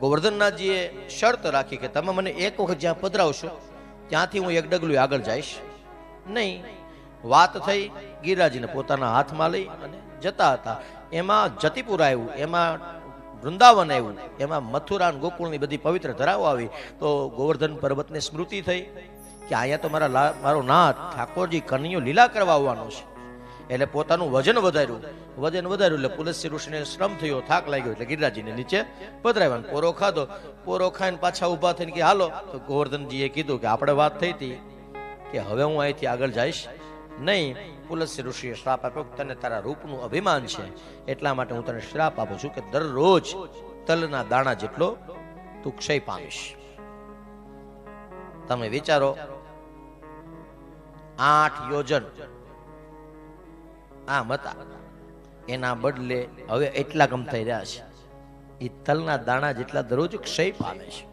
ગોવર્ધનનાથજીએ શરત રાખી કે તમે મને એક વખત જ્યાં પધરાવશો ત્યાંથી હું એક ડગલું આગળ જઈશ નહીં. વાત થઈ ગિરિરાજને પોતાના હાથમાં લઈ અને જતા હતા. એમાં જતીપુર આવ્યું, એમાં વૃંદાવન આવ્યું, એમાં મથુરા અને ગોકુળની બધી પવિત્ર ધરાઓ આવી. તો ગોવર્ધન પર્વતને સ્મૃતિ થઈ કે અહીંયા તો મારો નાથ ઠાકોરજી કનૈયો લીલા કરવા આવવાનો છે. એટલે પોતાનું વજન વધાર્યું એટલે પુલસ્ત્ય ઋષિને શ્રમ થયો, થાક લાગ્યો એટલે ગિરિરાજજીને નીચે પધરાવ્યા. પોરો ખાધો, પોરો ખાઈને પાછા ઊભા થઈને કે હાલો. તો ગોવર્ધનજીએ કીધું કે આપણે વાત થઈ હતી કે હવે હું અહીંથી આગળ જઈશ નહીં. પુલસ્ત્ય ઋષિએ શ્રાપ આપ્યો કે તને તારા રૂપનું અભિમાન છે, એટલા માટે હું તને શ્રાપ આપું છું કે દરરોજ તલના દાણા જેટલો તું ક્ષય પામીશ. તમે વિચારો, 8 યોજન આમ હતા, એના બદલે હવે એટલા કમ થઈ રહ્યા છે. એ તલના દાણા જેટલા દરરોજ ક્ષય પામે છે.